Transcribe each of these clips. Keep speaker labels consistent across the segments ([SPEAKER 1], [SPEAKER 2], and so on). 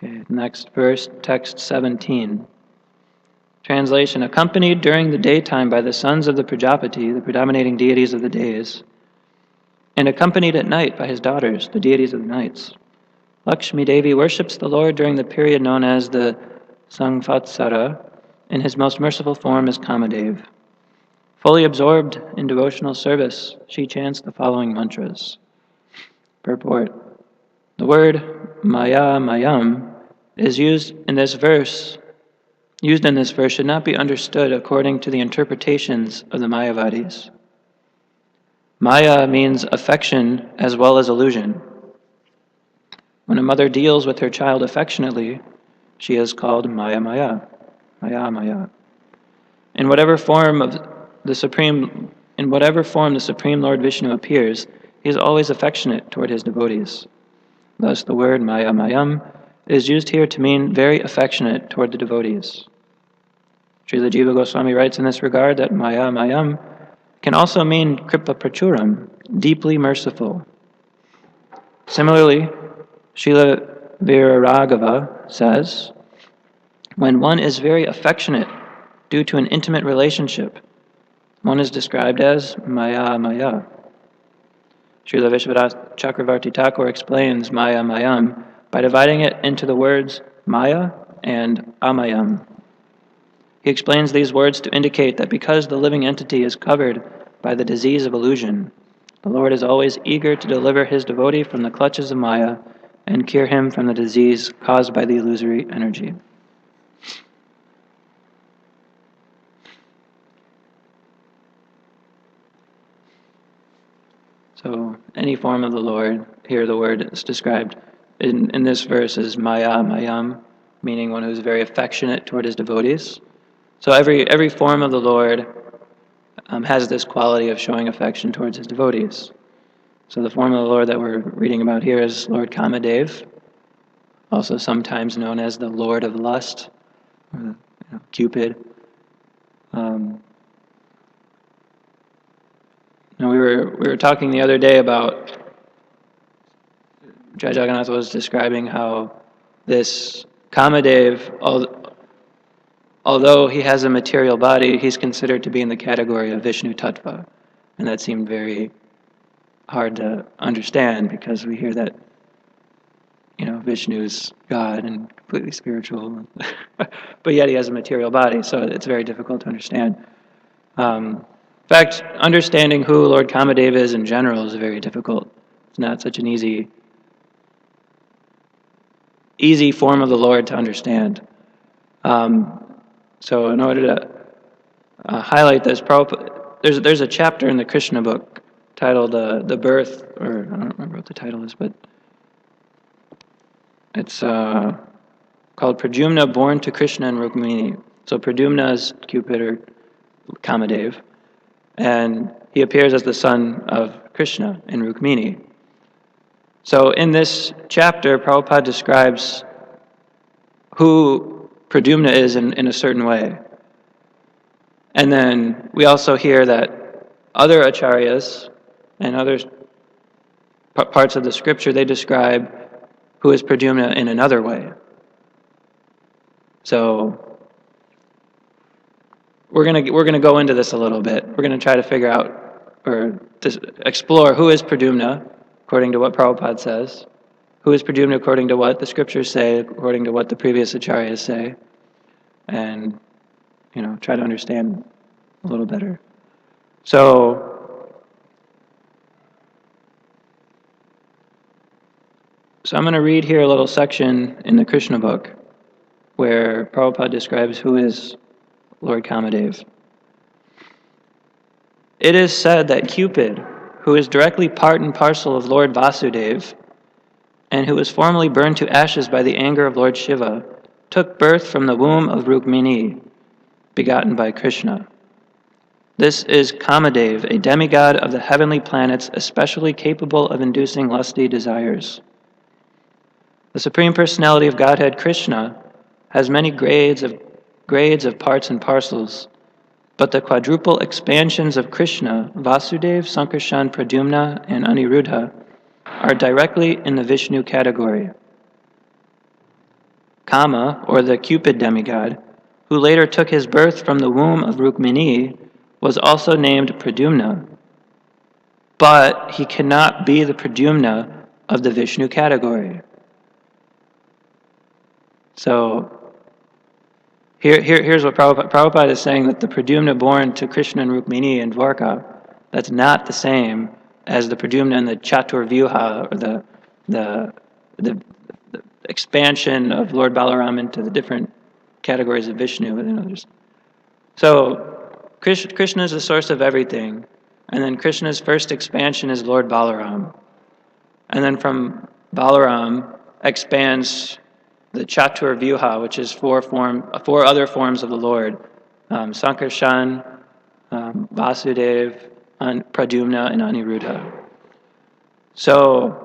[SPEAKER 1] Okay, next verse, text 17. Translation: accompanied during the daytime by the sons of the Prajapati, the predominating deities of the days, and accompanied at night by his daughters, the deities of the nights. Lakshmi Devi worships the Lord during the period known as the Sangvatsara, in his most merciful form as Kamadev. Fully absorbed in devotional service, she chants the following mantras. Purport: the word Maya Mayam is used in this verse should not be understood according to the interpretations of the Mayavadis. Maya means affection as well as illusion. When a mother deals with her child affectionately, she is called Maya Maya, Maya Maya. In whatever form the Supreme Lord Vishnu appears, he is always affectionate toward his devotees. Thus, the word Maya Mayam is used here to mean very affectionate toward the devotees. Srila Jiva Goswami writes in this regard that Maya Mayam can also mean Kripa Prachuram, deeply merciful. Similarly, Srila Viraraghava says, when one is very affectionate due to an intimate relationship, one is described as Maya Maya. Srila Vishwanath Chakravarti Thakur explains Maya Mayam by dividing it into the words Maya and Amayam. He explains these words to indicate that because the living entity is covered by the disease of illusion, the Lord is always eager to deliver his devotee from the clutches of Maya and cure him from the disease caused by the illusory energy. So, any form of the Lord, here the word is described in this verse as Maya Mayam, meaning one who is very affectionate toward his devotees. So every form of the Lord has this quality of showing affection towards his devotees. So the form of the Lord that we're reading about here is Lord Kamadev, also sometimes known as the Lord of Lust, or Cupid. We were talking the other day about Jai Jagannath was describing how this Kamadev, although he has a material body, he's considered to be in the category of Vishnu Tattva. And that seemed very hard to understand because we hear that, Vishnu's God and completely spiritual. But yet he has a material body, so it's very difficult to understand. In fact, understanding who Lord Kamadev is in general is very difficult. It's not such an easy form of the Lord to understand. So in order to highlight this, there's a chapter in the Krishna book titled The Birth, or I don't remember what the title is, but it's called Pradyumna Born to Krishna and Rukmini. So Pradyumna is Cupid or Kamadev, and he appears as the son of Krishna in Rukmini. So in this chapter, Prabhupada describes who Pradyumna is in a certain way. And then we also hear that other acharyas and other parts of the scripture, they describe who is Pradyumna in another way. So we're gonna go into this a little bit. We're gonna try to figure out or to explore who is Pradyumna according to what Prabhupada says, who is Pradyumna according to what the scriptures say, according to what the previous acharyas say, and try to understand a little better. So I'm going to read here a little section in the Krishna book where Prabhupada describes who is Lord Kamadev. It is said that Cupid, who is directly part and parcel of Lord Vasudev, and who was formerly burned to ashes by the anger of Lord Shiva, took birth from the womb of Rukmini, begotten by Krishna. This is Kamadev, a demigod of the heavenly planets, especially capable of inducing lusty desires. The Supreme Personality of Godhead, Krishna, has many grades of parts and parcels, but the quadruple expansions of Krishna, Vasudev, Sankarshan, Pradyumna, and Aniruddha, are directly in the Vishnu category. Kama, or the Cupid demigod, who later took his birth from the womb of Rukmini, was also named Pradyumna, but he cannot be the Pradyumna of the Vishnu category. So here's what Prabhupada is saying, that the Pradyumna born to Krishna and Rukmini and Dwarka, that's not the same as the Pradyumna and the Chaturvyuha, or the expansion of Lord Balaram into the different categories of Vishnu. So Krishna is the source of everything, and then Krishna's first expansion is Lord Balaram, and then from Balaram expands the Chaturvyuha, which is four other forms of the Lord: Sankarshan, Vasudeva, Pradyumna, and Aniruddha. So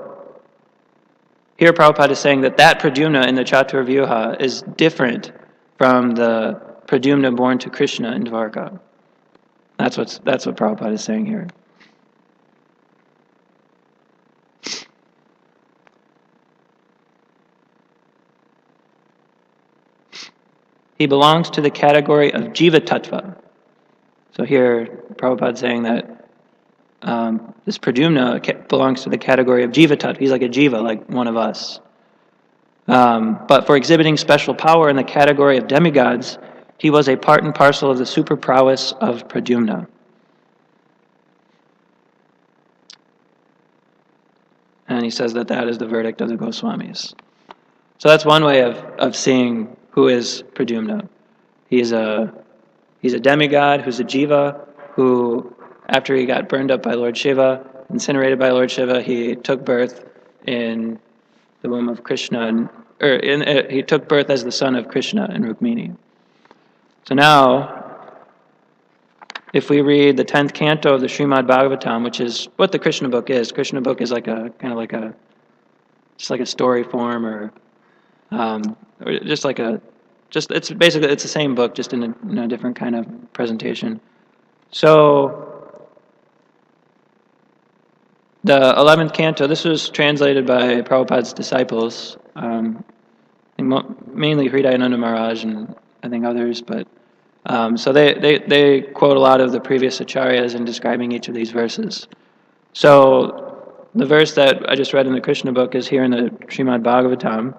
[SPEAKER 1] here Prabhupada is saying that Pradyumna in the Chaturvyuha is different from the Pradyumna born to Krishna in Dwarka. That's what Prabhupada is saying here. He belongs to the category of Jiva Tattva. So here Prabhupada is saying that this Pradyumna belongs to the category of Jiva Tattva. He's like a Jiva, like one of us. But for exhibiting special power in the category of demigods, he was a part and parcel of the super prowess of Pradyumna. And he says that is the verdict of the Goswamis. So that's one way of seeing who is Pradyumna. He's a demigod who's a jiva, who, after he got burned up by Lord Shiva, incinerated by Lord Shiva, he took birth in the womb of Krishna, he took birth as the son of Krishna and Rukmini. So now, if we read the 10th canto of the Srimad Bhagvatam, which is what the Krishna book is. Krishna book is just like a story form, or it's the same book, just in a different kind of presentation. So the 11th canto, this was translated by Prabhupada's disciples, mainly Hridayananda Maharaj and I think others, but so they quote a lot of the previous acharyas in describing each of these verses. So the verse that I just read in the Krishna book is here in the Srimad Bhagavatam.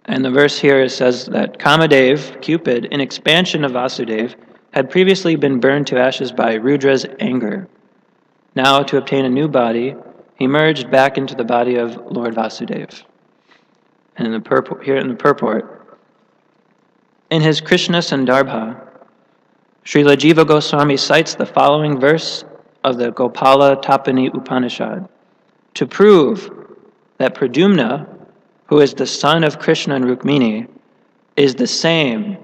[SPEAKER 1] And the verse here says that Kamadev, Cupid, in expansion of Vasudeva, had previously been burned to ashes by Rudra's anger. Now, to obtain a new body, he merged back into the body of Lord Vasudeva. And here in the purport, in his Krishna Sandarbha, Srila Jiva Goswami cites the following verse of the Gopala Tapani Upanishad to prove that Pradyumna, who is the son of Krishna and Rukmini, is the same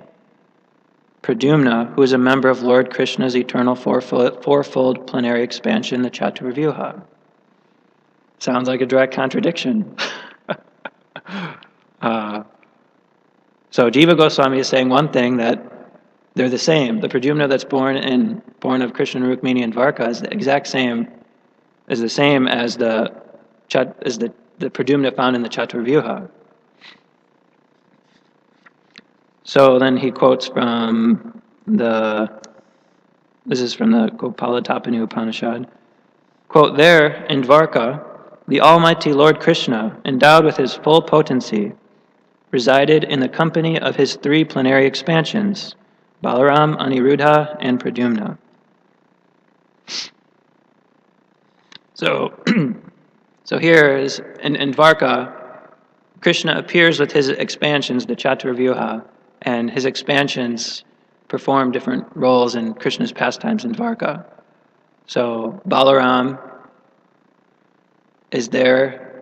[SPEAKER 1] Pradyumna, who is a member of Lord Krishna's eternal fourfold plenary expansion, the Chaturvyuha. Sounds like a direct contradiction. So Jiva Goswami is saying one thing, that they're the same. The Pradyumna that's born of Krishna and Rukmini and Dwarka is the same as the Pradyumna found in the Chaturvyuha. So then he quotes from this is from the Gopala Tapani Upanishad. Quote, there in Dwarka, the Almighty Lord Krishna, endowed with his full potency, resided in the company of his three plenary expansions, Balaram, Aniruddha, and Pradyumna. So here is, in Dwarka, Krishna appears with his expansions, the Chaturvyuha, and his expansions perform different roles in Krishna's pastimes in Dwarka. So Balaram is there.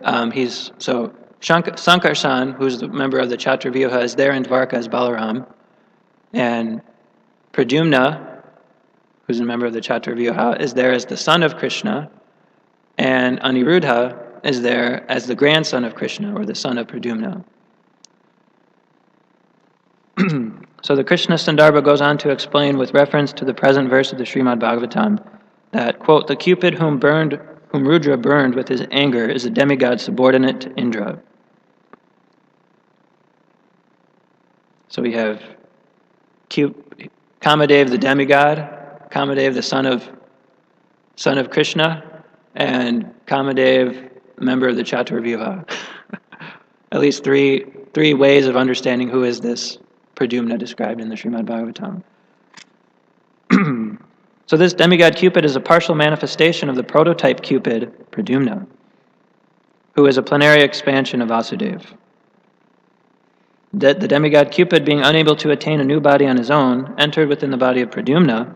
[SPEAKER 1] Sankarshan, who's the member of the Chaturvyuha, is there in Dwarka as Balaram. And Pradyumna, who's a member of the Chaturvyuha, is there as the son of Krishna. And Aniruddha is there as the grandson of Krishna, or the son of Pradyumna. So the Krishna Sandarbha goes on to explain, with reference to the present verse of the Srimad Bhagavatam, that, quote, the Cupid whom Rudra burned with his anger is a demigod subordinate to Indra. So we have Kamadev, the demigod, Kamadev, the son of Krishna, and Kamadev, member of the Chaturvyuha. At least three ways of understanding who is this Pradyumna described in the Srimad Bhagavatam. So this demigod Cupid is a partial manifestation of the prototype Cupid, Pradyumna, who is a plenary expansion of Vasudeva. The demigod Cupid, being unable to attain a new body on his own, entered within the body of Pradyumna.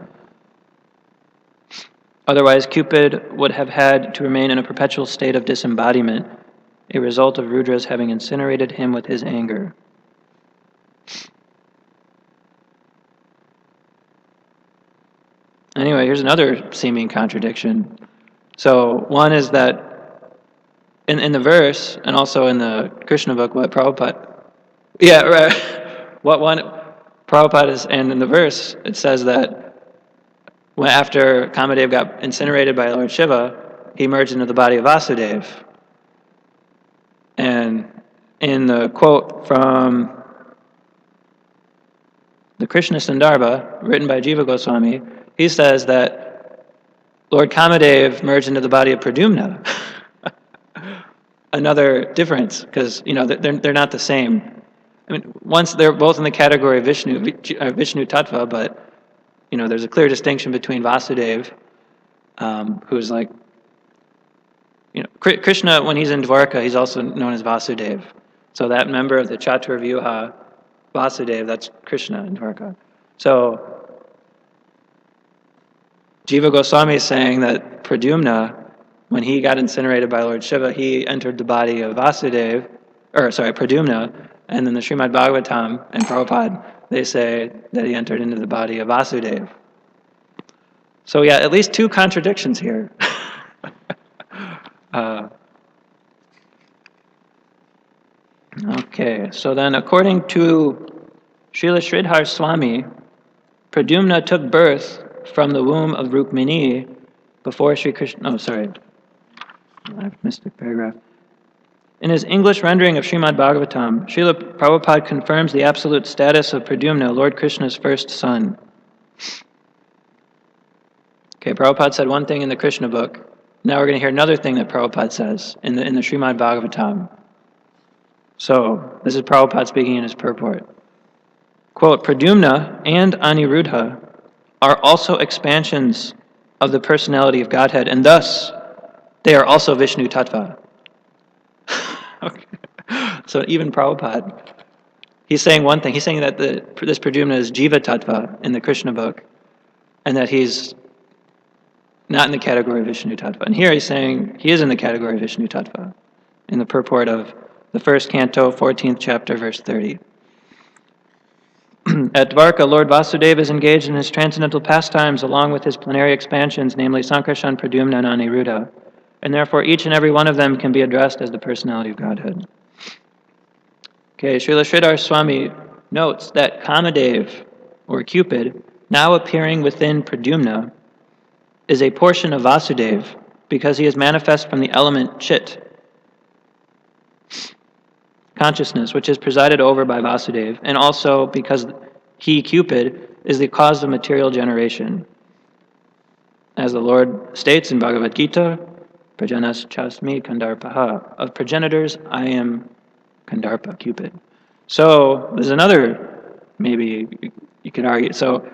[SPEAKER 1] Otherwise, Cupid would have had to remain in a perpetual state of disembodiment, a result of Rudra's having incinerated him with his anger. Anyway, here's another seeming contradiction. So one is that in the verse, and also in the Krishna book, what Prabhupada... Yeah, right. What one... Prabhupada is... And in the verse, it says that after Kamadev got incinerated by Lord Shiva, he merged into the body of Vasudeva. And in the quote from the Krishna Sandarbha, written by Jiva Goswami, he says that Lord Kamadev merged into the body of Pradyumna. Another difference, because they're not the same. I mean, once they're both in the category of Vishnu Tattva, but there's a clear distinction between Vasudeva, who's like, Krishna, when he's in Dwarka, he's also known as Vasudeva. So that member of the Chaturvyuha, Vasudeva, that's Krishna in Dwarka. So Jiva Goswami is saying that Pradyumna, when he got incinerated by Lord Shiva, he entered the body of Pradyumna, and then the Srimad Bhagavatam and Prabhupada, they say that he entered into the body of Vasudeva. So yeah, at least two contradictions here. Okay, so then according to Srila Sridhar Swami, Pradyumna took birth from the womb of Rukmini before Sri Krishna... Oh, sorry. I've missed a paragraph. In his English rendering of Srimad Bhagavatam, Srila Prabhupada confirms the absolute status of Pradyumna, Lord Krishna's first son. Okay, Prabhupada said one thing in the Krishna book. Now we're going to hear another thing that Prabhupada says in the Srimad Bhagavatam. So, this is Prabhupada speaking in his purport. Quote, Pradyumna and Aniruddha are also expansions of the personality of Godhead, and thus they are also Vishnu Tattva. Okay. So even Prabhupada, he's saying one thing. He's saying that this Pradyumna is Jiva Tattva in the Krishna book, and that he's not in the category of Vishnu Tattva. And here he's saying he is in the category of Vishnu Tattva in the purport of the first canto, 14th chapter, verse 30. At Dwarka, Lord Vasudeva is engaged in his transcendental pastimes along with his plenary expansions, namely Sankarshan, Pradyumna, and Aniruddha, and therefore each and every one of them can be addressed as the personality of Godhead. Okay, Srila Sridhar Swami notes that Kamadev, or Cupid, now appearing within Pradyumna, is a portion of Vasudeva because he is manifest from the element Chit, consciousness, which is presided over by Vasudeva, and also because he, Cupid, is the cause of material generation. As the Lord states in Bhagavad Gita, Prajanas chasmi Kandarpaha, of progenitors I am Kandarpa, Cupid. So there's another, maybe you could argue, so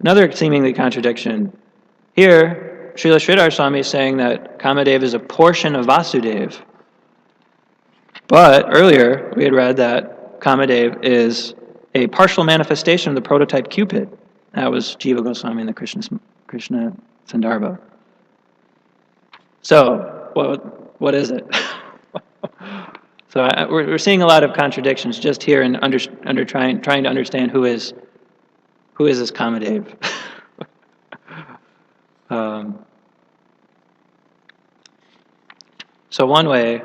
[SPEAKER 1] another seemingly contradiction. Here, Srila Sridhar Swami is saying that Kamadev is a portion of Vasudeva. But earlier, we had read that Kamadev is a partial manifestation of the prototype Cupid. That was Jiva Goswami in the Krishna Sandarbha. So, what is it? So we're seeing a lot of contradictions just here in trying to understand who is this Kamadev. So one way,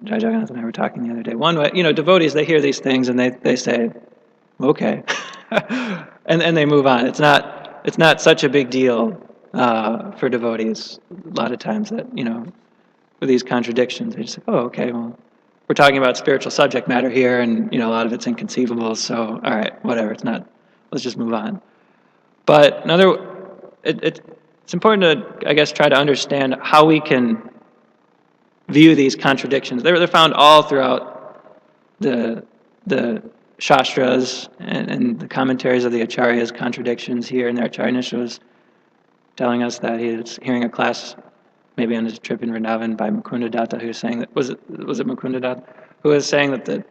[SPEAKER 1] Jai Jagannath and I were talking the other day. One way, devotees, they hear these things and they say, okay, and they move on. It's not such a big deal for devotees. A lot of times that with these contradictions, they just say, oh, okay, well, we're talking about spiritual subject matter here, and a lot of it's inconceivable. So, all right, whatever. It's not. Let's just move on. But it's important to, I guess, try to understand how we can view these contradictions. They're found all throughout the Shastras and the commentaries of the Acharyas, contradictions here and there. Acharya Nisha was telling us that he was hearing a class, maybe on his trip in Vrindavan, by Mukunda Datta, who was saying that, was it Mukunda Datta, who was saying that the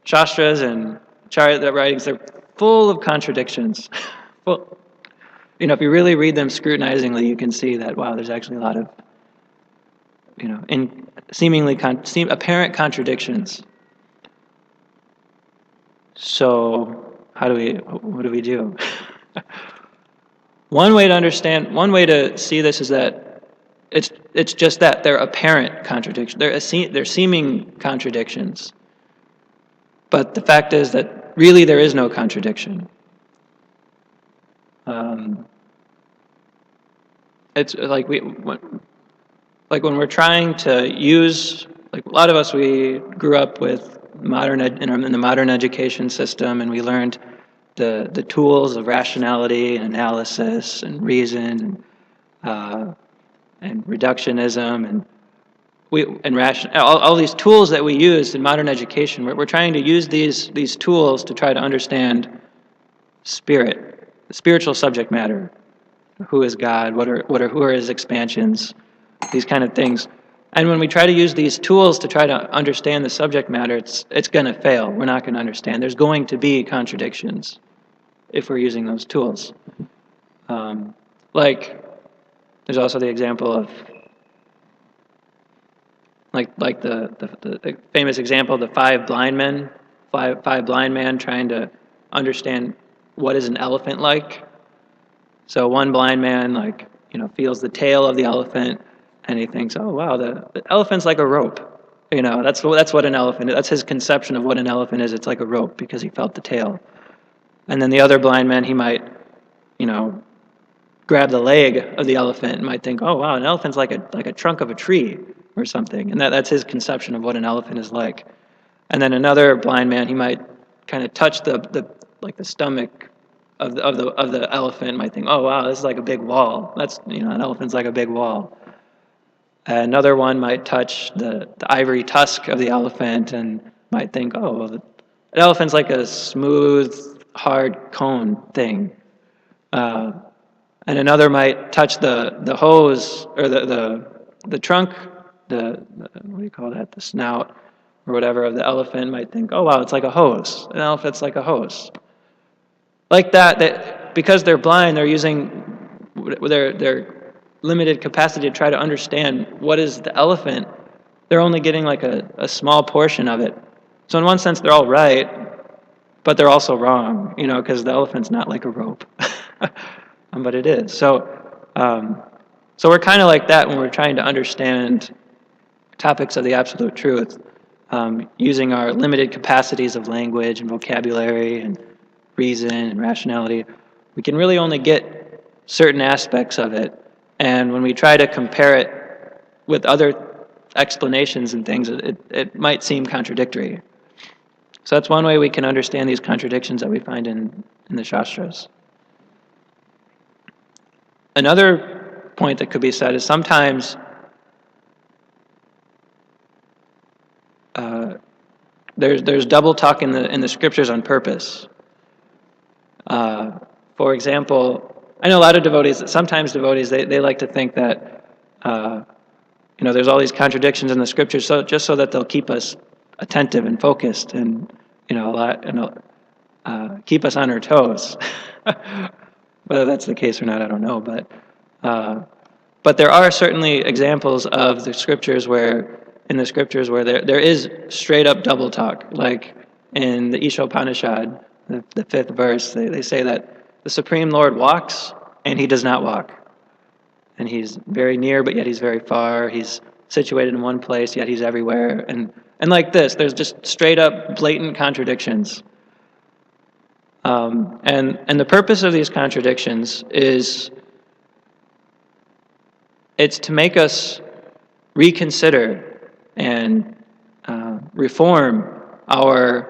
[SPEAKER 1] Shastras and Acharya writings, they're full of contradictions. Well, if you really read them scrutinizingly, you can see that, wow, there's actually a lot of, seemingly apparent contradictions. So, what do we do? One way to see this is that it's just that they're apparent contradictions. They're seeming contradictions. But the fact is that really there is no contradiction. It's like when we're trying to use, like a lot of us, we grew up with in the modern education system, and we learned the tools of rationality and analysis and reason and reductionism and all these tools that we use in modern education. We're trying to use these tools to try to understand spirit, the spiritual subject matter. Who is God? Who are His expansions? These kind of things. And when we try to use these tools to try to understand the subject matter, it's going to fail. We're not going to understand. There's going to be contradictions if we're using those tools. There's also the example of like the famous example of the five blind men trying to understand what is an elephant like. So one blind man feels the tail of the elephant, and he thinks, oh wow, the elephant's like a rope. That's what an elephant is. That's his conception of what an elephant is. It's like a rope because he felt the tail. And then the other blind man, he might grab the leg of the elephant and might think, oh wow, an elephant's like a trunk of a tree or something. And that's his conception of what an elephant is like. And then another blind man, he might kind of touch the stomach of the elephant, might think, oh wow, this is like a big wall. That's an elephant's like a big wall. Another one might touch the ivory tusk of the elephant and might think, oh, well, an elephant's like a smooth, hard cone thing. And another might touch the hose or the trunk, what do you call that? The snout or whatever of the elephant, might think, oh wow, it's like a hose. An elephant's like a hose. Like that because they're blind, they're using their limited capacity to try to understand what is the elephant. They're only getting like a small portion of it. So in one sense, they're all right, but they're also wrong, because the elephant's not like a rope. But it is. So we're kind of like that when we're trying to understand topics of the absolute truth, using our limited capacities of language and vocabulary and reason and rationality. We can really only get certain aspects of it. And when we try to compare it with other explanations and things, it might seem contradictory. So that's one way we can understand these contradictions that we find in the Shastras. Another point that could be said is sometimes there's double talk in the scriptures on purpose. For example, I know a lot of devotees. Sometimes devotees they like to think that there's all these contradictions in the scriptures, just so that they'll keep us attentive and focused, and keep us on our toes. Whether that's the case or not, I don't know. But there are certainly examples of the scriptures where there is straight up double talk, like in the Ishopanishad, the 5th verse. They say that the Supreme Lord walks and He does not walk, and He's very near, but yet He's very far. He's situated in one place, yet He's everywhere, and like this, there's just straight up blatant contradictions. And the purpose of these contradictions is it's to make us reconsider and reform our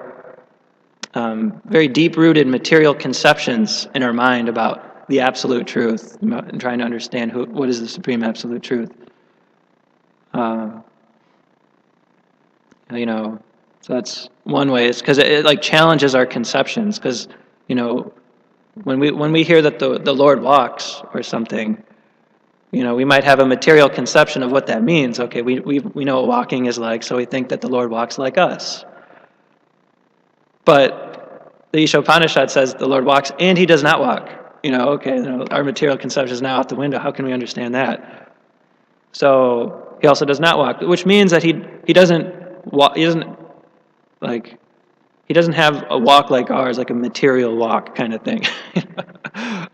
[SPEAKER 1] very deep-rooted material conceptions in our mind about the absolute truth, and trying to understand what is the supreme absolute truth. So that's one way. It's because it like challenges our conceptions. Because when we hear that the Lord walks or something, we might have a material conception of what that means. Okay, we know what walking is like, so we think that the Lord walks like us. But the Ishopanishad says the Lord walks and he does not walk. Our material conception is now out the window. How can we understand that? So he also does not walk, which means that he doesn't walk. He doesn't have a walk like ours, like a material walk kind of thing.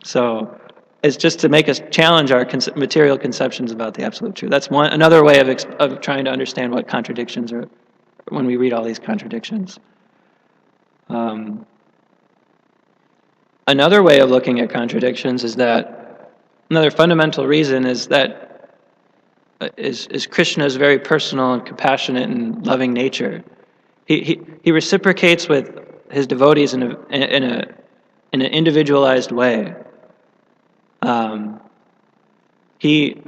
[SPEAKER 1] So it's just to make us challenge our material conceptions about the absolute truth. That's another way of trying to understand what contradictions are when we read all these contradictions. Another way of looking at contradictions is that another fundamental reason is that is Krishna's very personal and compassionate and loving nature. He reciprocates with his devotees in an individualized way. We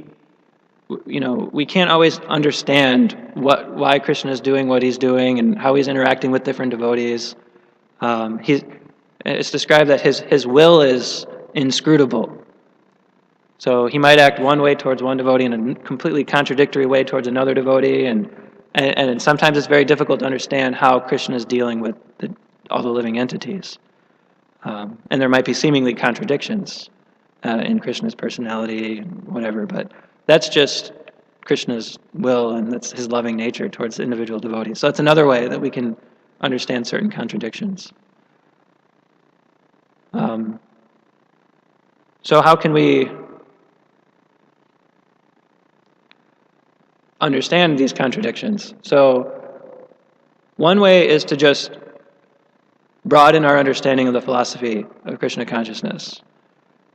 [SPEAKER 1] can't always understand why Krishna is doing what he's doing and how he's interacting with different devotees. It's described that his will is inscrutable. So he might act one way towards one devotee and a completely contradictory way towards another devotee, and sometimes it's very difficult to understand how Krishna is dealing with all the living entities. And there might be seemingly contradictions in Krishna's personality and whatever, but that's just Krishna's will, and that's his loving nature towards individual devotees. So that's another way that we can understand certain contradictions. So how can we understand these contradictions? So one way is to just broaden our understanding of the philosophy of Krishna consciousness.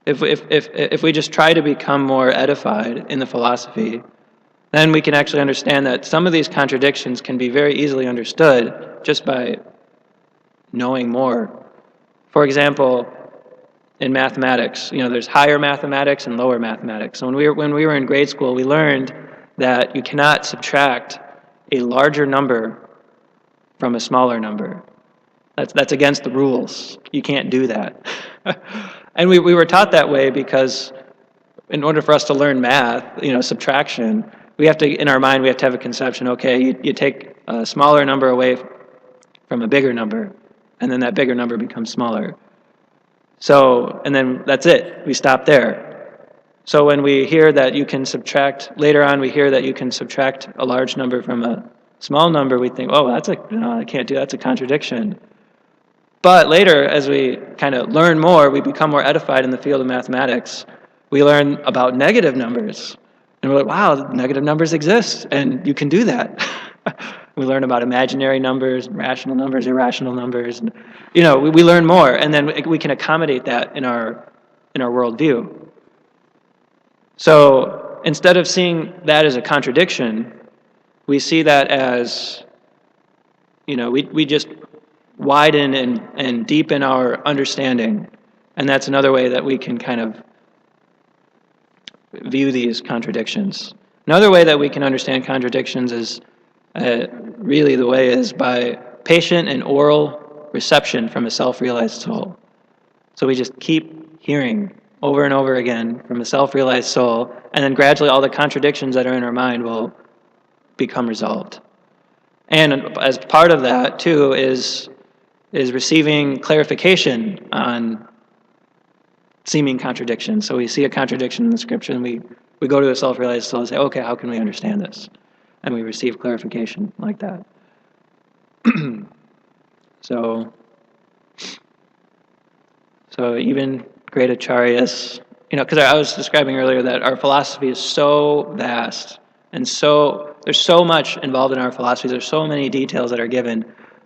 [SPEAKER 1] If we just try to become more edified in the philosophy, then we can actually understand that some of these contradictions can be very easily understood just by knowing more. For example, in mathematics, there's higher mathematics and lower mathematics. So when we were in grade school, we learned that you cannot subtract a larger number from a smaller number. That's against the rules. You can't do that. And we were taught that way because in order for us to learn math, subtraction, we have to, in our mind, we have to have a conception, okay, you take a smaller number away from a bigger number, and then that bigger number becomes smaller. So, and then that's it. We stop there. So when we hear that you can subtract, later on we hear that you can subtract a large number from a small number, we think, oh, I can't do that, that's a contradiction. But later, as we kind of learn more, we become more edified in the field of mathematics. We learn about negative numbers. And we're like, wow, negative numbers exist, and you can do that. We learn about imaginary numbers, rational numbers, irrational numbers. And, we learn more, and then we can accommodate that in our worldview. So instead of seeing that as a contradiction, we see that as, we just widen and deepen our understanding. And that's another way that we can kind of view these contradictions. Another way that we can understand contradictions is really the way is by patient and oral reception from a self-realized soul. So we just keep hearing over and over again from a self-realized soul, and then gradually all the contradictions that are in our mind will become resolved. And as part of that, too, is receiving clarification on seeming contradictions. So we see a contradiction in the scripture, and we go to a self-realized soul and say, okay, how can we understand this? And we receive clarification like that. So even great acharyas, because I was describing earlier that our philosophy is so vast, and there's so much involved in our philosophy. There's so many details that are given,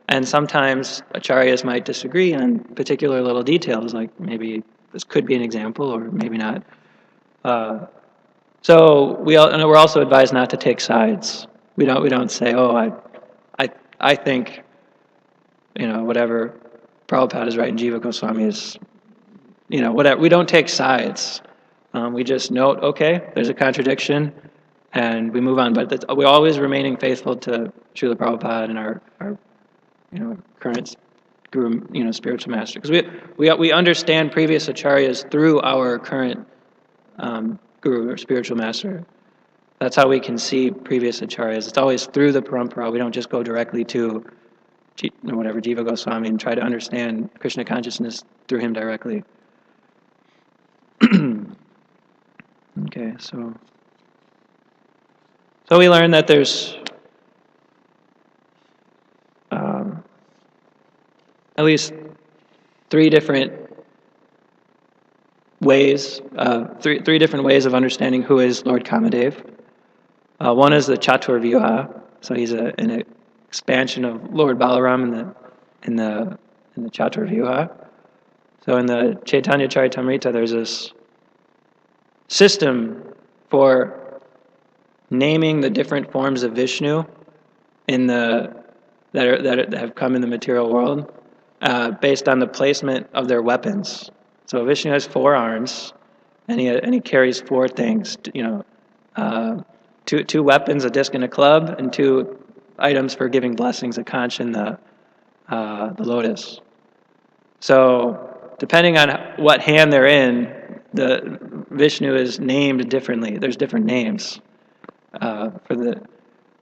[SPEAKER 1] and sometimes acharyas might disagree on particular little details, like maybe this could be an example, or maybe not. So we're also advised not to take sides. We don't say, oh, I think, whatever Prabhupada is writing, Jiva Goswami is, whatever. We don't take sides. We just note, okay, there's a contradiction, and we move on. But we're always remaining faithful to Srila Prabhupada and our current guru, spiritual master, because we understand previous acharyas through our current guru or spiritual master. That's how we can see previous acharyas. It's always through the parampara. We don't just go directly to Jiva Goswami and try to understand Krishna consciousness through him directly. Okay, so we learn that there's at least three different ways, three different ways of understanding who is Lord Kamadev. One is the Chatur Vyuha, so he's an expansion of Lord Balaram in the Chatur Vyuha. So in the Chaitanya Charitamrita, there's this system for naming the different forms of Vishnu that have come in the material world, based on the placement of their weapons. So Vishnu has 4 arms, and he carries 4 things. Two weapons, a disc and a club, and 2 items for giving blessings, a conch and the lotus. So depending on what hand they're in, the Vishnu is named differently. There's different names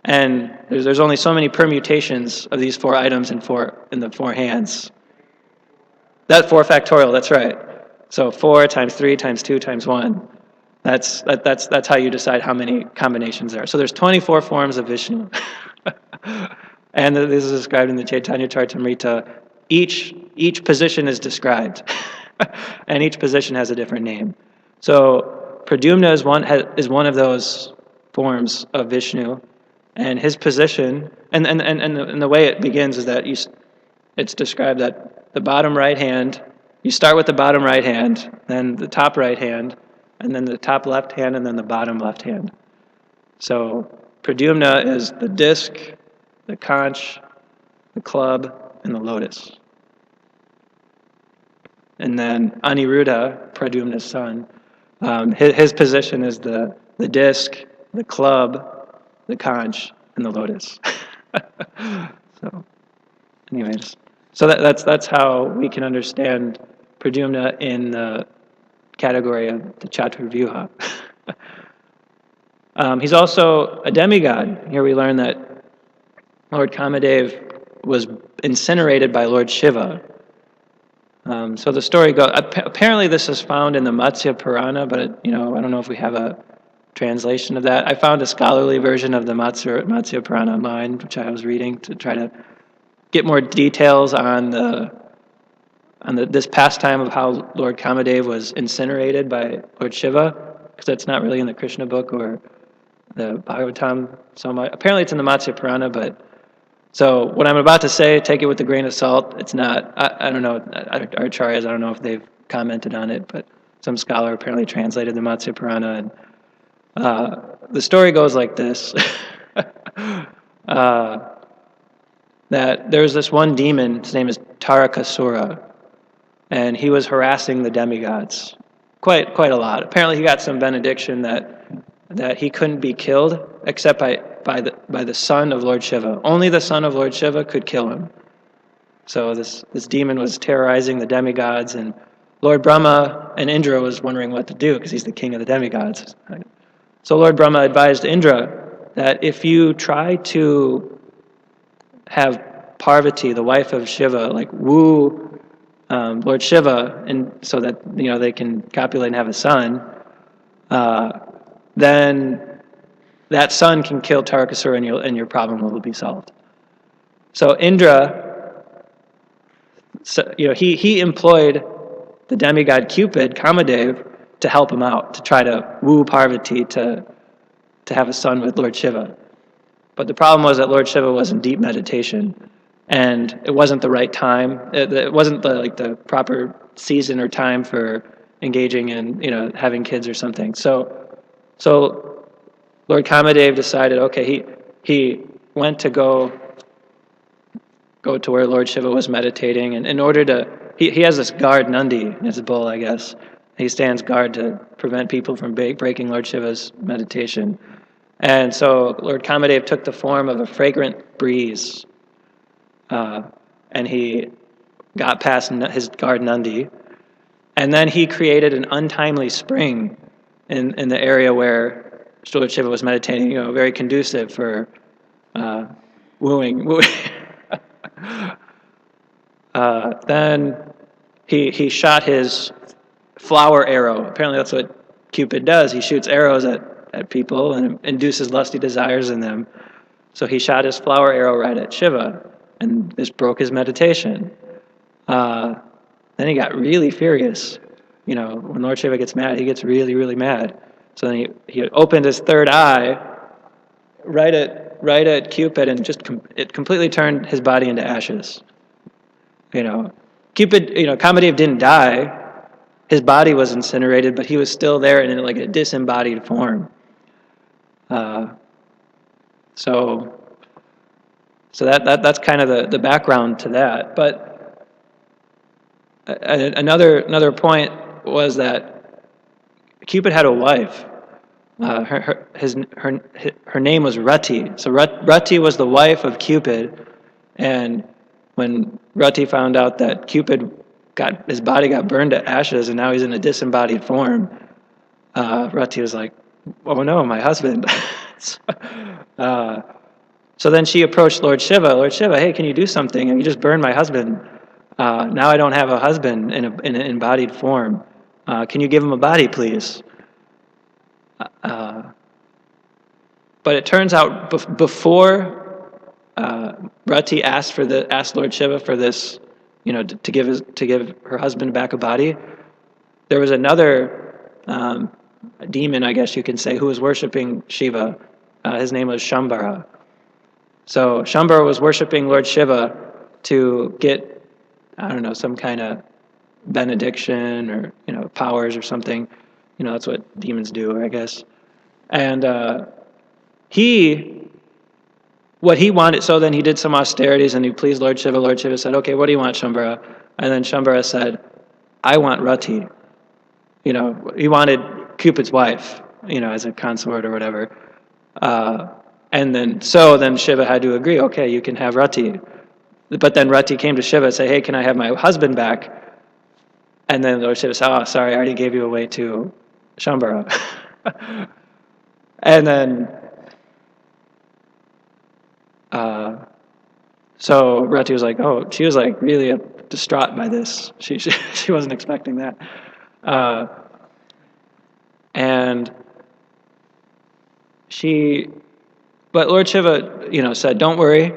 [SPEAKER 1] and there's only so many permutations of these 4 items in the 4 hands. That 4 factorial, that's right. So 4 times 3 times 2 times 1. That's how you decide how many combinations there are. So there's 24 forms of Vishnu. And this is described in the Chaitanya Charitamrita. Each position is described. And each position has a different name. So Pradyumna is one of those forms of Vishnu. And his position, and the way it begins is that it's described that the bottom right hand, you start with the bottom right hand, then the top right hand, and then the top left hand, and then the bottom left hand. So Pradyumna is the disc, the conch, the club, and the lotus. And then Aniruddha, Pradyumna's son, his position is the disc, the club, the conch, and the lotus. So, anyways, so that's how we can understand Pradyumna in the category of the Chatur Vyuha. He's also a demigod. Here we learn that Lord Kamadev was incinerated by Lord Shiva. So the story goes. Apparently, this is found in the Matsya Purana, but I don't know if we have a translation of that. I found a scholarly version of the Matsya Purana online, which I was reading to try to get more details on this pastime of how Lord Kamadev was incinerated by Lord Shiva, because that's not really in the Krishna book or the Bhagavatam so much. Apparently it's in the Matsya Purana, but so what I'm about to say, take it with a grain of salt. It's not, I don't know, our acharyas, I don't know if they've commented on it, but some scholar apparently translated the Matsya Purana, and the story goes like this. That there's this one demon, his name is Tarakasura, and he was harassing the demigods quite a lot. Apparently he got some benediction that he couldn't be killed except by the son of Lord Shiva. Only the son of Lord Shiva could kill him. So this demon was terrorizing the demigods, and Lord Brahma and Indra was wondering what to do because he's the king of the demigods. So Lord Brahma advised Indra that if you try to have Parvati, the wife of Shiva, woo Lord Shiva, and so that they can copulate and have a son, then that son can kill Tarakasura and your problem will be solved. So Indra, he employed the demigod Cupid, Kamadev, to help him out, to try to woo Parvati to have a son with Lord Shiva. But the problem was that Lord Shiva was in deep meditation, and it wasn't the right time. It wasn't the proper season or time for engaging in having kids or something. So Lord Kamadev decided, okay, he went to go go to where Lord Shiva was meditating, and in order to, he has this guard Nandi, his bull, I guess. He stands guard to prevent people from breaking Lord Shiva's meditation. And so Lord Kamadev took the form of a fragrant breeze, and he got past his guard Nandi, and then he created an untimely spring in the area where Lord Shiva was meditating, very conducive for wooing. Then he shot his flower arrow. Apparently that's what Cupid does. He shoots arrows at people and induces lusty desires in them. So he shot his flower arrow right at Shiva, and this broke his meditation. Then he got really furious. When Lord Shiva gets mad, he gets really, really mad. So then he opened his third eye right at Cupid, and it completely turned his body into ashes. Cupid, Kamadev didn't die. His body was incinerated, but he was still there in like a disembodied form. So that's kind of the background to that. But another point was that Cupid had a wife. Her name was Rati. So Rati was the wife of Cupid, and when Rati found out that Cupid his body got burned to ashes and now he's in a disembodied form, Rati was like, "Oh no, my husband!" So then she approached Lord Shiva. Lord Shiva, hey, can you do something? You just burned my husband. Now I don't have a husband in an embodied form. Can you give him a body, please? But it turns out before Rati asked Lord Shiva for this, to give her husband back a body, there was another demon, I guess you can say, who was worshiping Shiva. His name was Shambhara. So Shambhara was worshiping Lord Shiva to get, some kind of benediction or powers or something. That's what demons do, I guess. And what he wanted, so then he did some austerities and he pleased Lord Shiva. Lord Shiva said, "Okay, what do you want, Shambhara?" And then Shambhara said, "I want Rati." He wanted Cupid's wife, as a consort or whatever. And then Shiva had to agree, okay, you can have Rati. But then Rati came to Shiva and said, "Hey, can I have my husband back?" And then Lord Shiva said, "Oh, sorry, I already gave you away to Shambhara." And then so Rati was like, she was like really distraught by this. She wasn't expecting that. But Lord Shiva, said, "Don't worry.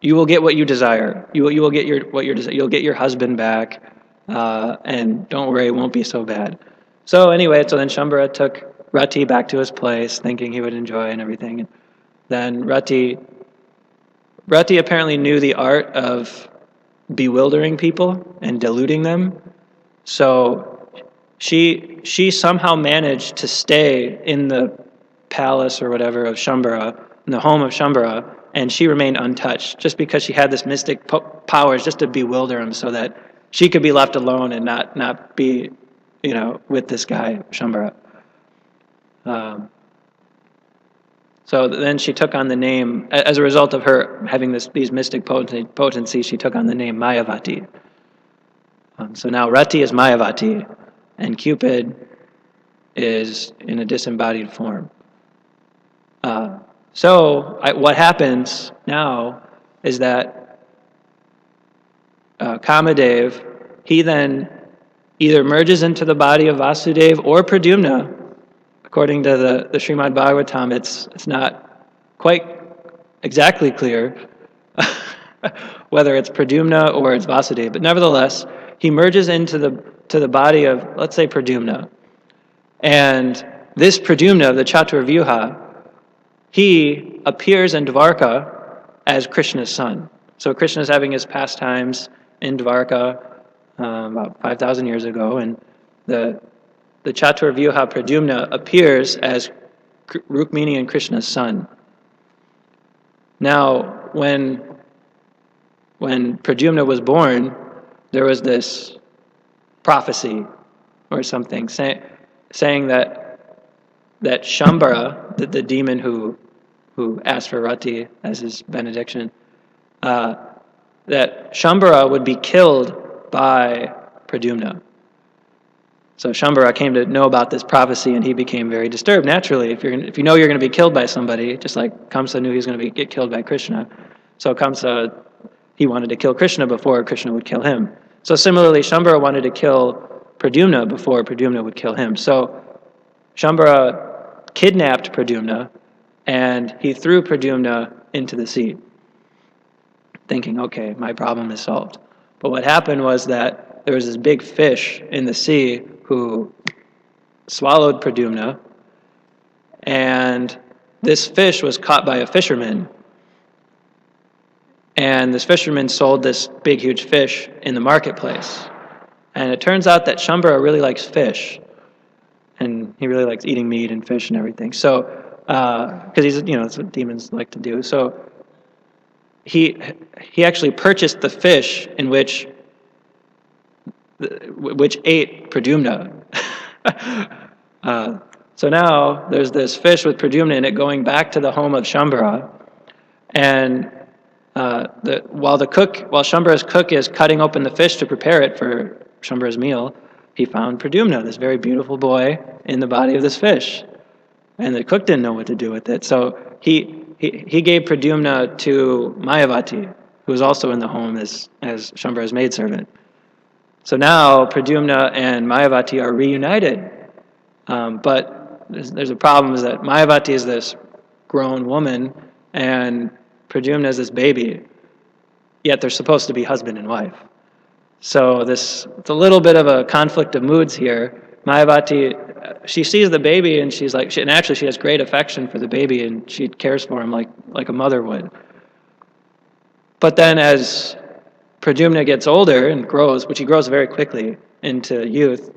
[SPEAKER 1] You will get what you desire. You will get you'll get your husband back, and don't worry, it won't be so bad." So anyway, then Shambhara took Rati back to his place, thinking he would enjoy and everything. And then Rati apparently knew the art of bewildering people and deluding them. So she somehow managed to stay in the palace or whatever of Shambhara, in the home of Shambhara, and she remained untouched just because she had this mystic powers just to bewilder him so that she could be left alone and not be, with this guy, Shambhara. So then she took on the name, as a result of her having these mystic potencies, she took on the name Mayavati. So now Rati is Mayavati, and Cupid is in a disembodied form. What happens now is that Kamadev, he then either merges into the body of Vasudeva or Pradyumna. According to the Srimad Bhagvatam, it's not quite exactly clear whether it's Pradyumna or it's Vasudeva, but nevertheless, he merges into the body of, let's say, Pradyumna. And this Pradyumna, the Chaturvyuha, he appears in Dvarka as Krishna's son. So Krishna's having his pastimes in Dvarka about 5,000 years ago, and the Chaturvyuha Pradyumna appears as Rukmini and Krishna's son. Now, when when Pradyumna was born, there was this prophecy or something saying that Shambhara, the demon who asked for rati as his benediction, that Shambhara would be killed by Pradyumna. So Shambhara came to know about this prophecy, and he became very disturbed. Naturally, if you know you're going to be killed by somebody, just like Kamsa knew he was going to get killed by Krishna, so Kamsa, he wanted to kill Krishna before Krishna would kill him. So similarly, Shambhara wanted to kill Pradyumna before Pradyumna would kill him. So Shambhara kidnapped Pradyumna, and he threw Pradyumna into the sea, thinking, okay, my problem is solved. But what happened was that there was this big fish in the sea who swallowed Pradyumna, and this fish was caught by a fisherman. And this fisherman sold this big, huge fish in the marketplace. And it turns out that Shambhara really likes fish, and he really likes eating meat and fish and everything. So, because he's, that's what demons like to do. So he actually purchased the fish in which ate Pradyumna. So now there's this fish with Pradyumna in it going back to the home of Shambhara, and while Shambhara's cook is cutting open the fish to prepare it for Shambhara's meal, he found Pradyumna, this very beautiful boy, in the body of this fish, and the cook didn't know what to do with it. So he gave Pradyumna to Mayavati, who was also in the home as Shambhara's maidservant. So now Pradyumna and Mayavati are reunited, but there's a problem, is that Mayavati is this grown woman and Pradyumna is this baby, yet they're supposed to be husband and wife. So it's a little bit of a conflict of moods here. Mayavati, she sees the baby and she's like, and actually she has great affection for the baby and she cares for him like a mother would. But then as Pradyumna gets older and grows, which he grows very quickly into youth,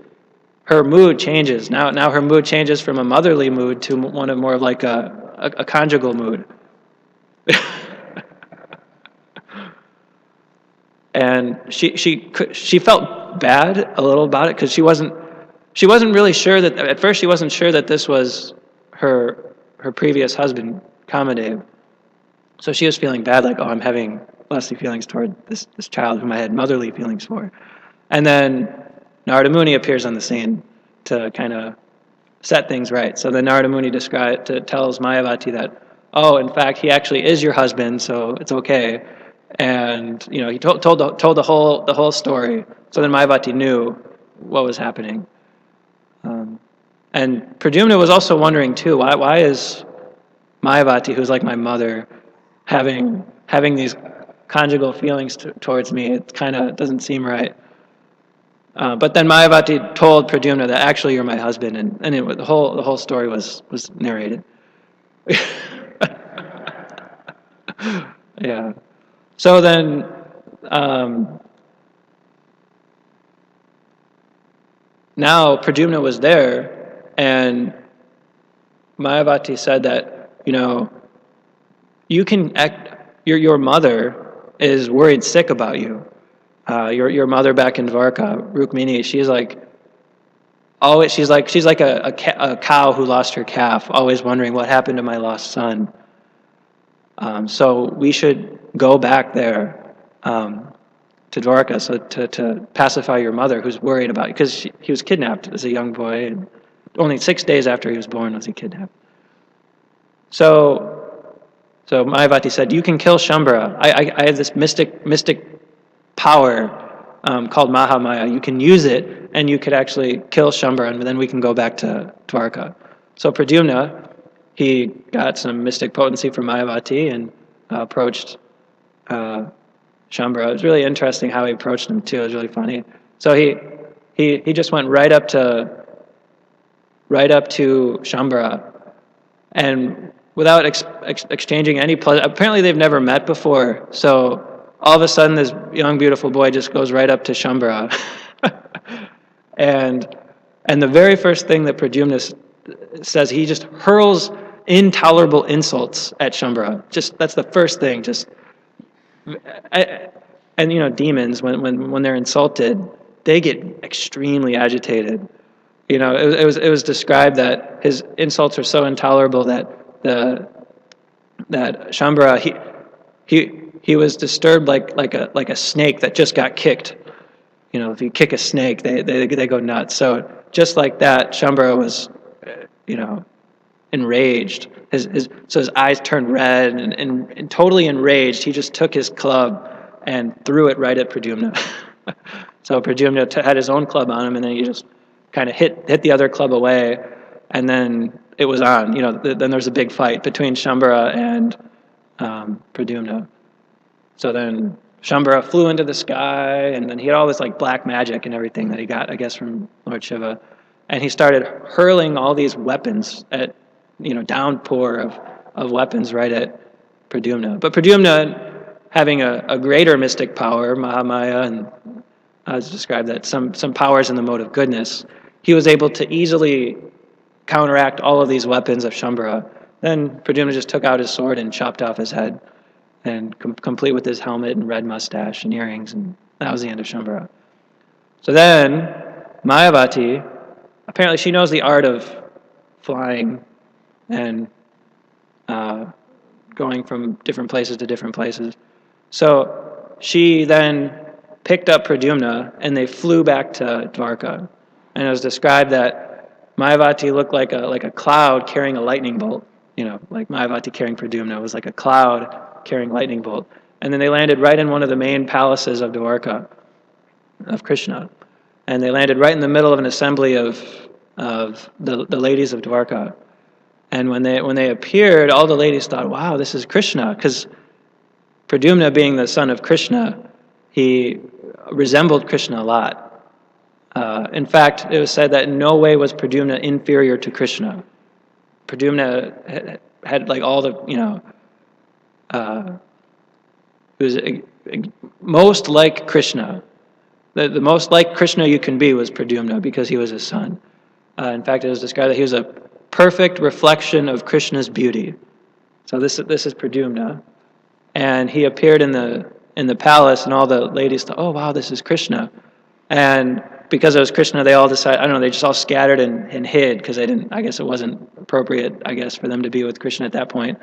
[SPEAKER 1] her mood changes. Now her mood changes from a motherly mood to one of more of like a conjugal mood. And she felt bad a little about it, because she wasn't really sure that, at first she wasn't sure that this was her previous husband, Kamadev. So she was feeling bad, like, oh, I'm having lusty feelings toward this child whom I had motherly feelings for. And then Narada Muni appears on the scene to kind of set things right. So then Narada Muni tells Mayavati that, oh, in fact, he actually is your husband, so it's okay. And he told the whole story. So then Mayavati knew what was happening. And Pradyumna was also wondering too, why is Mayavati, who's like my mother, having these conjugal feelings towards me? It kind of doesn't seem right. But then Mayavati told Pradyumna that actually you're my husband, and the whole story was narrated. Yeah. So then, now Pradyumna was there, and Mayavati said that, you can act. Your mother is worried sick about you. Your mother back in Dvarka, Rukmini, she's like a cow who lost her calf, always wondering what happened to my lost son. So we should go back there to Dvarka, so to pacify your mother, who's worried about you, because he was kidnapped as a young boy, and only 6 days after he was born was he kidnapped. So Mayavati said, you can kill Shambhara. I have this mystic power called Mahamaya. You can use it, and you could actually kill Shambhara, and then we can go back to Dvarka. So Pradyumna, he got some mystic potency from Mayavati and approached Shambhara. It was really interesting how he approached him too. It was really funny. So he just went right up to Shambhara, and without exchanging any pleasure. Apparently they've never met before, so all of a sudden this young beautiful boy just goes right up to Shambhara. and the very first thing that Pradyumna says, he just hurls intolerable insults at Shambhara. That's the first thing. And demons, when they're insulted, they get extremely agitated. It was described that his insults are so intolerable that Shambhara, he was disturbed like a snake that just got kicked. If you kick a snake, they go nuts. So just like that, Shambhara was, enraged. So his eyes turned red and totally enraged. He just took his club and threw it right at Pradyumna. So Pradyumna had his own club on him, and then he just kind of hit the other club away, and then it was on. Then there's a big fight between Shambhara and Pradyumna. So then Shambhara flew into the sky, and then he had all this like black magic and everything that he got, I guess, from Lord Shiva, and he started hurling all these weapons at, downpour of weapons right at Pradyumna. But Pradyumna, having a greater mystic power, Mahamaya, and as described that some powers in the mode of goodness, he was able to easily counteract all of these weapons of Shambhara. Then Pradyumna just took out his sword and chopped off his head, and complete with his helmet and red mustache and earrings, and that was the end of Shambhara. So then, Mayavati, apparently she knows the art of flying and going from different places to different places. So she then picked up Pradyumna, and they flew back to Dwarka. And it was described that Mayavati looked like a cloud carrying a lightning bolt. Like Mayavati carrying Pradyumna was like a cloud carrying lightning bolt. And then they landed right in one of the main palaces of Dwarka, of Krishna. And they landed right in the middle of an assembly of the ladies of Dwarka. And when they appeared, all the ladies thought, wow, this is Krishna, because Pradyumna, being the son of Krishna, he resembled Krishna a lot. In fact, it was said that in no way was Pradyumna inferior to Krishna. Pradyumna had like all the, he was most like Krishna. The most like Krishna you can be was Pradyumna, because he was his son. In fact, it was described that he was a perfect reflection of Krishna's beauty. So this is Pradyumna, and he appeared in the palace, and all the ladies thought, oh wow, this is Krishna. And because it was Krishna, they all decided, I don't know, they just all scattered and hid, because I guess it wasn't appropriate, for them to be with Krishna at that point.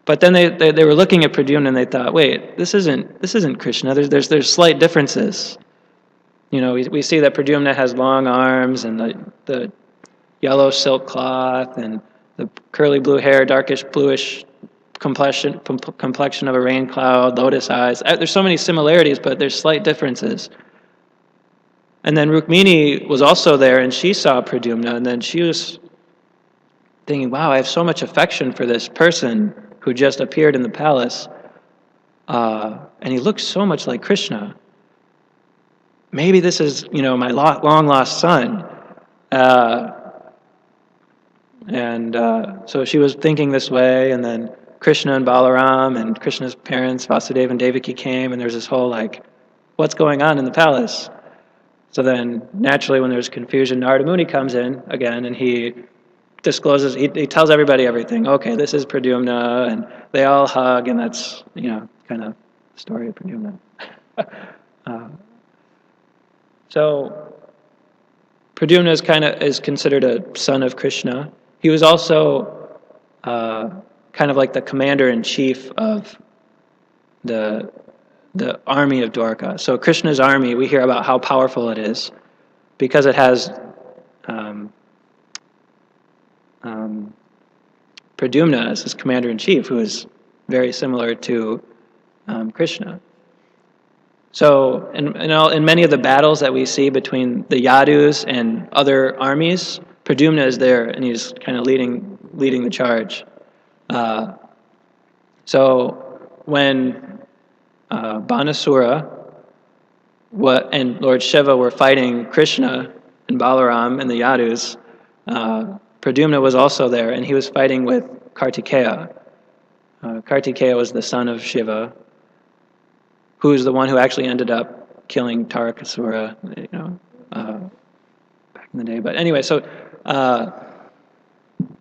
[SPEAKER 1] But then they were looking at Pradyumna, and they thought, wait, this isn't Krishna. There's slight differences. We see that Pradyumna has long arms and the yellow silk cloth and the curly blue hair, darkish bluish complexion of a rain cloud, lotus eyes. There's so many similarities, but there's slight differences. And then Rukmini was also there, and she saw Pradyumna, and then she was thinking, wow, I have so much affection for this person who just appeared in the palace, and he looks so much like Krishna. Maybe this is, my long lost son. So she was thinking this way, and then Krishna and Balaram and Krishna's parents, Vasudeva and Devaki, came, and there's this whole what's going on in the palace? So then, naturally, when there's confusion, Narada Muni comes in again, and he discloses, he tells everybody everything. Okay, this is Pradyumna, and they all hug, and that's, kind of the story of Pradyumna. So Pradyumna is considered a son of Krishna. He was also kind of like the commander-in-chief of the army of Dwarka. So Krishna's army, we hear about how powerful it is, because it has Pradyumna as his commander-in-chief, who is very similar to Krishna. So in many of the battles that we see between the Yadus and other armies, Pradyumna is there, and he's kind of leading the charge. So when Banasura and Lord Shiva were fighting Krishna and Balaram and the Yadus, Pradyumna was also there, and he was fighting with Kartikeya. Kartikeya was the son of Shiva, who is the one who actually ended up killing Tarakasura, back in the day. But anyway, so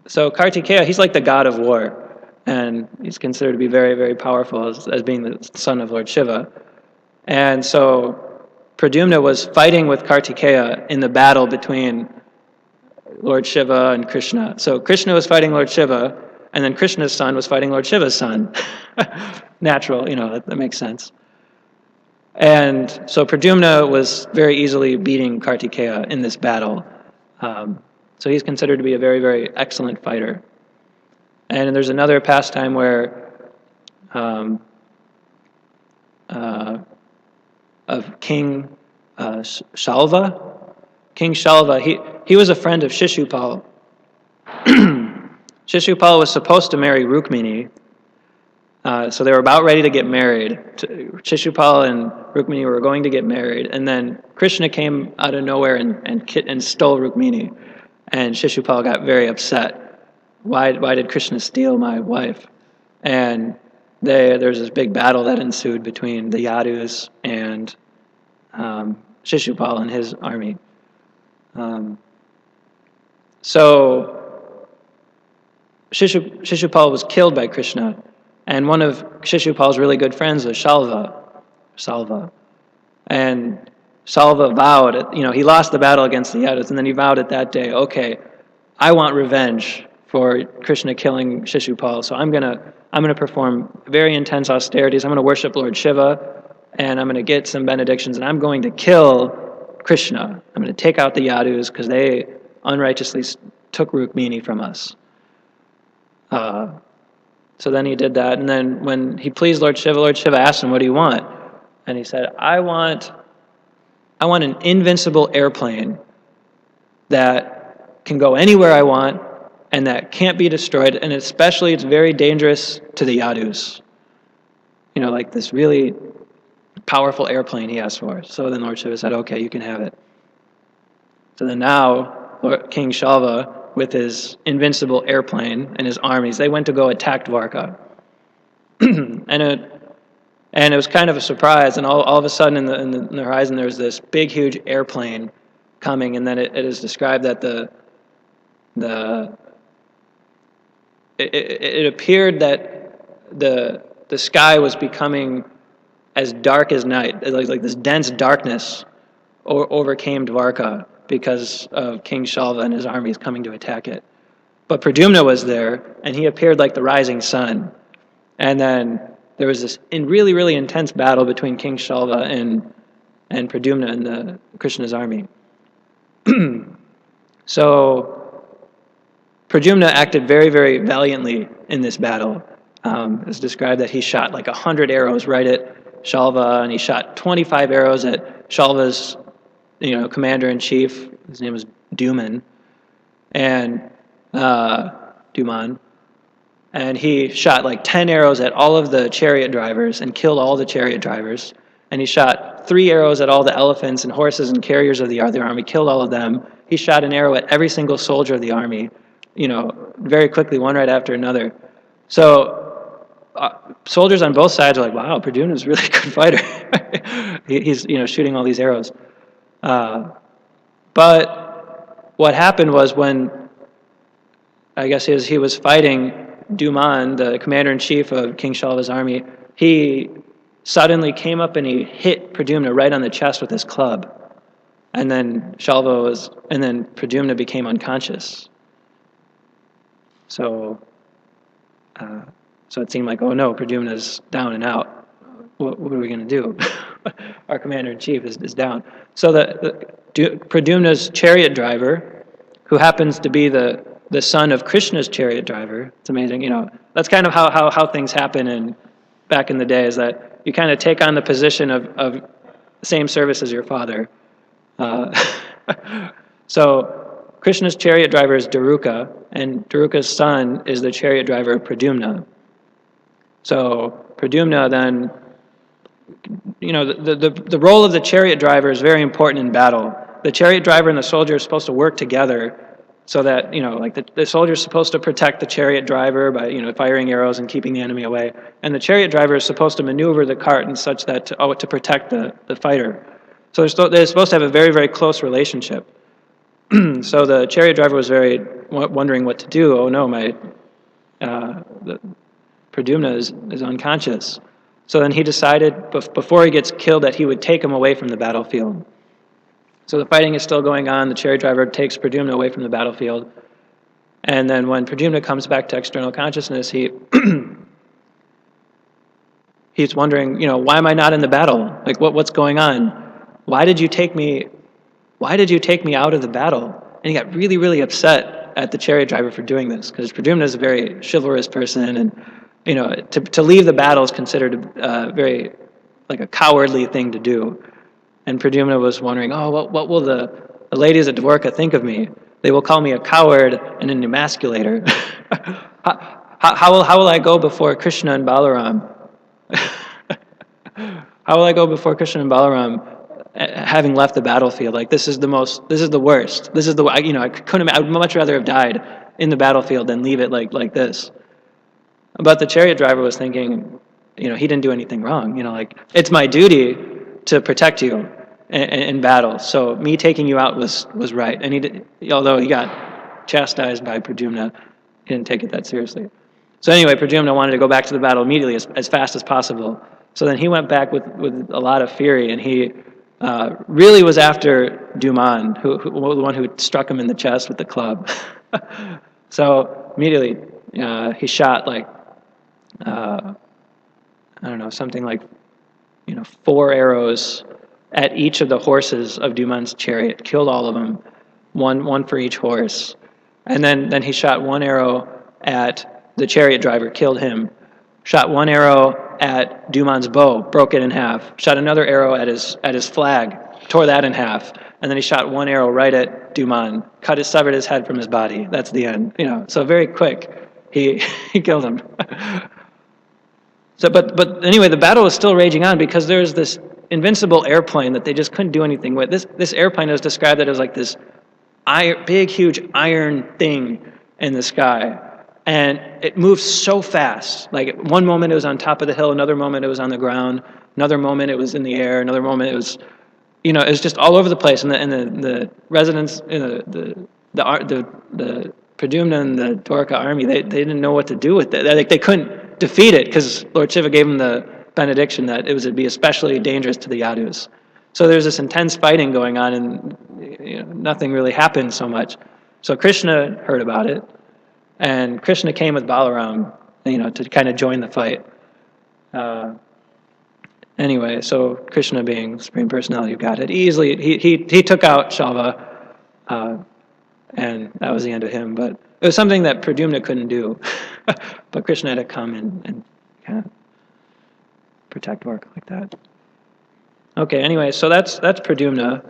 [SPEAKER 1] Kartikeya, he's like the god of war, and he's considered to be very, very powerful as being the son of Lord Shiva. And so Pradyumna was fighting with Kartikeya in the battle between Lord Shiva and Krishna. So Krishna was fighting Lord Shiva, and then Krishna's son was fighting Lord Shiva's son. Natural, that makes sense. And so Pradyumna was very easily beating Kartikeya in this battle. So he's considered to be a very, very excellent fighter. And there's another pastime where of King Shalva. King Shalva, he was a friend of Shishupal. Shishupal was supposed to marry Rukmini, so they were about ready to get married. Shishupal and Rukmini were going to get married, and then Krishna came out of nowhere and stole Rukmini, and Shishupal got very upset. Why did Krishna steal my wife? And there's this big battle that ensued between the Yadus and Shishupal and his army. So Shishupal was killed by Krishna, and one of Shishupal's really good friends was Salva. And Salva vowed, he lost the battle against the Yadus, and then he vowed at that day, okay, I want revenge for Krishna killing Shishupal, so I'm gonna perform very intense austerities. I'm gonna worship Lord Shiva, and I'm gonna get some benedictions, and I'm going to kill Krishna. I'm gonna take out the Yadus because they unrighteously took Rukmini from us. So then he did that, and then when he pleased Lord Shiva asked him, what do you want? And he said, I want an invincible airplane that can go anywhere I want and that can't be destroyed, and especially it's very dangerous to the Yadus. Like this really powerful airplane he asked for. So then Lord Shiva said, okay, you can have it. So then now King Shalva, with his invincible airplane and his armies, they went to go attack Dwarka. and it was kind of a surprise, and all of a sudden in the horizon there was this big, huge airplane coming, and then it is described that it appeared that the sky was becoming as dark as night, like this dense darkness overcame Dwarka because of King Shalva and his armies coming to attack it. But Pradyumna was there, and he appeared like the rising sun. And then there was this really, really intense battle between King Shalva and Pradyumna and Krishna's army. So Pradyumna acted very, very valiantly in this battle. It's described that he shot like 100 arrows right at Shalva, and he shot 25 arrows at Shalva's commander-in-chief. His name was Duman. And Duman. And he shot like 10 arrows at all of the chariot drivers and killed all the chariot drivers. And he shot 3 arrows at all the elephants and horses and carriers of the other army, killed all of them. He shot an arrow at every single soldier of the army, very quickly, one right after another. So soldiers on both sides are like, wow, Pradyumna is a really good fighter. He's shooting all these arrows. But what happened was when, I guess he was fighting Duman, the commander-in-chief of King Shalva's army, he suddenly came up and he hit Pradyumna right on the chest with his club. And then Pradyumna became unconscious. So it seemed like, oh no, Pradyumna's down and out. What are we going to do? Our commander-in-chief is down. So Pradyumna's chariot driver, who happens to be the son of Krishna's chariot driver, it's amazing, that's kind of how things happen back in the day, is that you kind of take on the position of the same service as your father. So Krishna's chariot driver is Daruka, and Daruka's son is the chariot driver of Pradyumna. So Pradyumna then, the role of the chariot driver is very important in battle. The chariot driver and the soldier are supposed to work together so that, the soldier is supposed to protect the chariot driver by, firing arrows and keeping the enemy away. And the chariot driver is supposed to maneuver the cart in such that to protect the fighter. So they're supposed to have a very, very close relationship. So the chariot driver was very wondering what to do. Oh no, Pradyumna is unconscious. So then he decided before he gets killed that he would take him away from the battlefield. So the fighting is still going on. The chariot driver takes Pradyumna away from the battlefield. And then when Pradyumna comes back to external consciousness, he's wondering, why am I not in the battle? Like, what's going on? Why did you take me out of the battle? And he got really, really upset at the chariot driver for doing this, because Pradyumna is a very chivalrous person, and to leave the battle is considered very like a cowardly thing to do. And Pradyumna was wondering, what will the ladies at Dwarka think of me? They will call me a coward and an emasculator. How will I go before Krishna and Balaram? How will I go before Krishna and Balaram having left the battlefield? Like, this is the worst. I would much rather have died in the battlefield than leave it like this. But the chariot driver was thinking, he didn't do anything wrong. Like, it's my duty to protect you in battle. So me taking you out was right. And although he got chastised by Pradyumna, he didn't take it that seriously. So anyway, Pradyumna wanted to go back to the battle immediately as fast as possible. So then he went back with a lot of fury, and he really was after Duman, who the one who struck him in the chest with the club. So immediately he shot something like 4 arrows at each of the horses of Duman's chariot, killed all of them, one for each horse. And then he shot 1 arrow at the chariot driver, killed him. Shot 1 arrow at Duman's bow, broke it in half. Shot another arrow at his flag, tore that in half. And then he shot 1 arrow right at Duman, severed his head from his body. That's the end. So very quick, he killed him. So, but anyway, the battle was still raging on because there's this invincible airplane that they just couldn't do anything with. This airplane was described as like this big, huge iron thing in the sky, and it moved so fast. Like, one moment it was on top of the hill, another moment it was on the ground, another moment it was in the air, another moment it was, it was just all over the place. And the residents, the Pradyumna and the Dwarka army, they didn't know what to do with it. They couldn't defeat it because Lord Shiva gave them the benediction that it would be especially dangerous to the Yadus. So there's this intense fighting going on, and nothing really happened so much. So Krishna heard about it, and Krishna came with Balaram, to kind of join the fight. Anyway, so Krishna, being the Supreme Personality of Godhead, easily he took out Shalva, and that was the end of him. But it was something that Pradyumna couldn't do. But Krishna had to come and kind of protect work like that. Okay, anyway, so that's Pradyumna.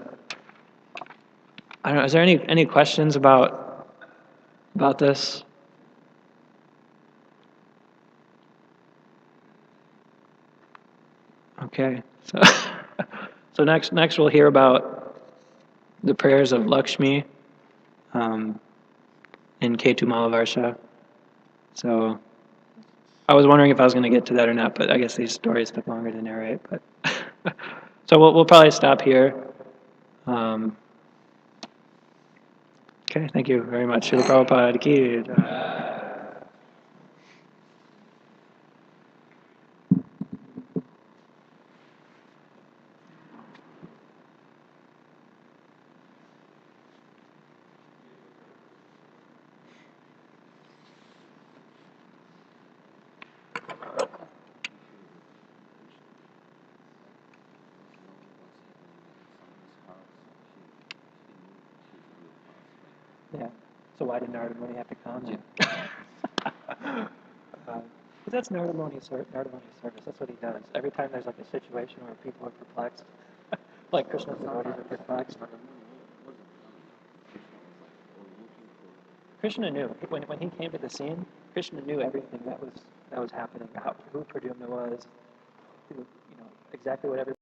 [SPEAKER 1] I don't know, is there any questions about this? Okay, so next we'll hear about the prayers of Lakshmi in Ketu Malavarsha. So I was wondering if I was going to get to that or not, but I guess these stories took longer to narrate. But so we'll probably stop here. Okay, thank you very much. Srila Prabhupada ki jai. Yeah. So why did Narada Muni have to come? Yeah. That's Narada Muni's service. That's what he does. Every time there's like a situation where people are perplexed, like Krishna's devotees are perplexed. Krishna knew when he came to the scene. Krishna knew everything that was happening. Who Pradyumna was, exactly what everybody.